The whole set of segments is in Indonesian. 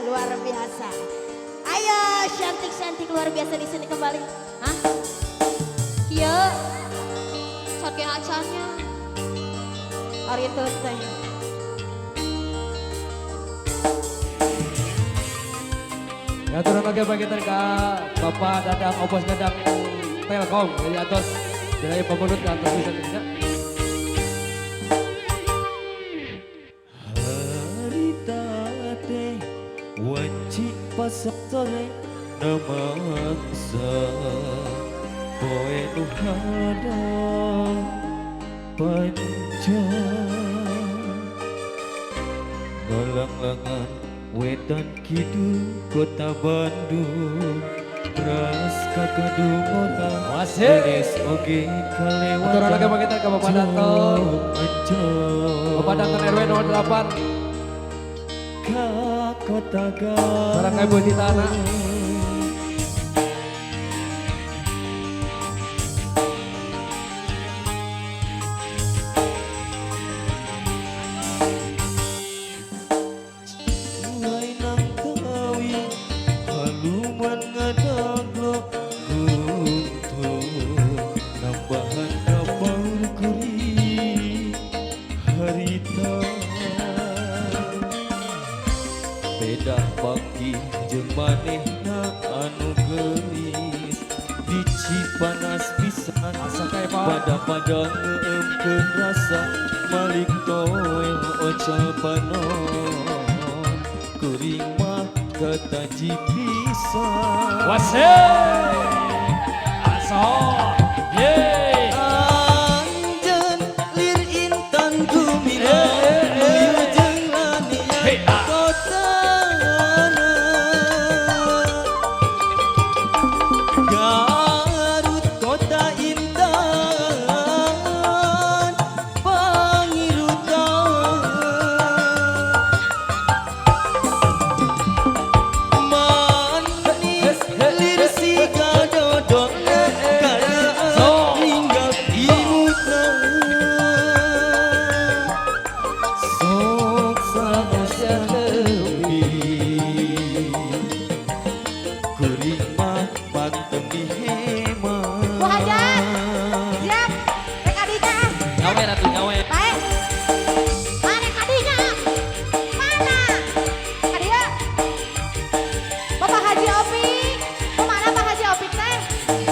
luar biasa. Ayo cantik-cantik luar biasa di sini kembali. Hah? Iya. Sakit acarnya. Hari itu teh. Ya turun lagi bagi terka Bapak Dadang Opos Dadang Telkom dari atas wilayah pemenut ke atas bisa tidak. Harita teh wajib pasok sore namaksa poe nu halada panjang ngalang-langan wetan kidul kota Bandung ras kakadungona Masih. oge kalewatan Turun lagi bagi terka Bapak Danton. Bapak Danton RW 08. Ka kota Barangkali buat di tanah. mulai nang tawi haluman ngadaglo guntur nambahan kapal kuri harita beda pagi jeung manehna anu geulis di Cipanas pisan Asa kayak Pak. pada ngeumkeun rasa malik toel ocal panon kuring mah kataji pisan Wasih. Aso. Yeay. anjeun lir intan gemilang nuyu jeung Hey, lanian kotana Garut kota indah pangirutan manis lir siga dodona karena tinggal imutna sok samosia leuwih kuring mah panteng dihema Bu Hajar, siap. Rek adinya. ngawe ratu ngawe Baik. Mana kadinya? Mana? Kadia. Bapak Haji Opik. Kemana Pak Haji Opik teh?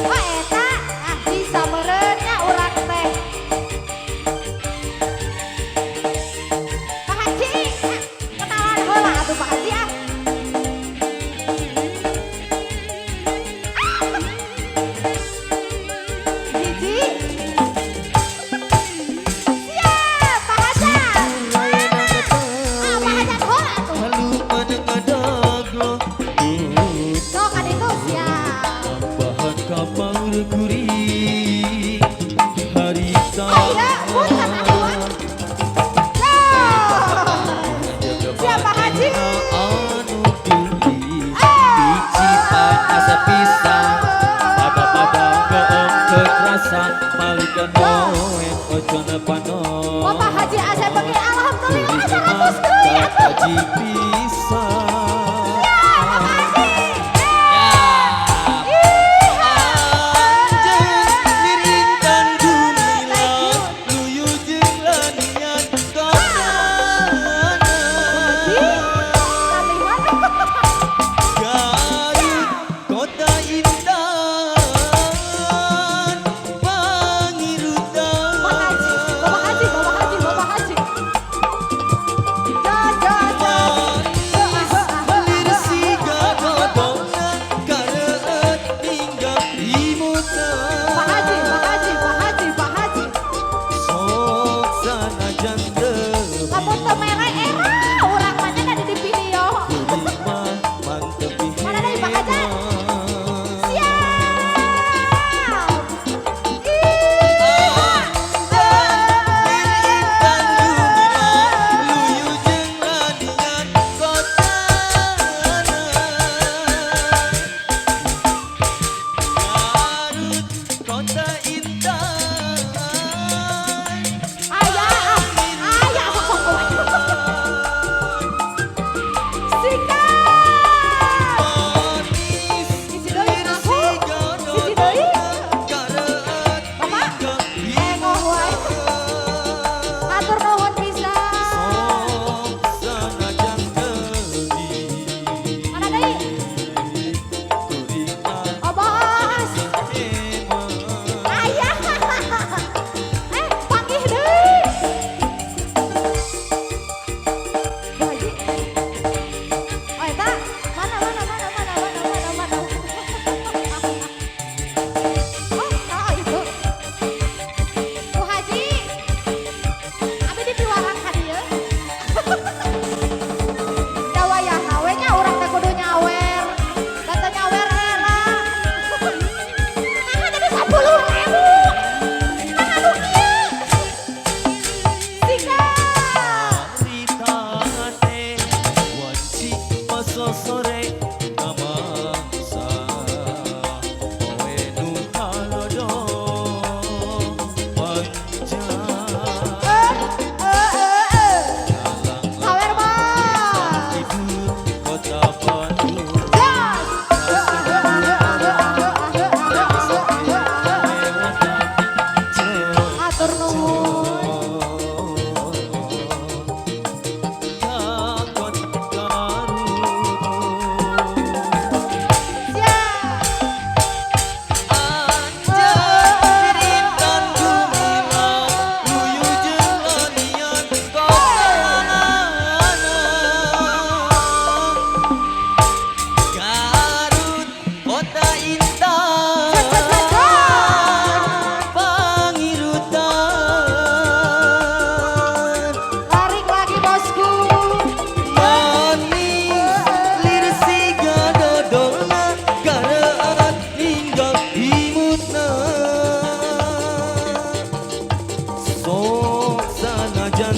Oh eta, ah bisa mereutnya urang teh. Pak Haji, kenalan heula atuh Pak Haji ah. Hiji. Siap, Pak Hajar. Mana? Ah, Pak Hajar heula atuh. halu menengadaglo Sok aditu siap. bahan kapal kuring harita Ayo, punten aduan. Loh. Siap, Pak Haji. anu geulis di Cipanas pisan pada keungkeun rasa malikan moe ocona panon Bapak Haji Asep bagi alhamdulillah 100 deui atuh. kataji pisan Bapak Haji, Bapak Haji, Bapak Haji. Jawa ya hawe nya urang teh kudu nyawer. Da teu nyawer era. Nah jadi 10.000. Nah anu kieu. Sika. Rita te wanci masa sore namasa kowe nu halodo manja Sawer mah. tidur kota Bandung Atur nuhun. takon Garut Siap. Rintan gemilang luyu jeung lanian kopalanana Garut kota intan pangirutan Larik lagi bosku. manis lir siga dodolna garaan ninggal imutna sok sanajan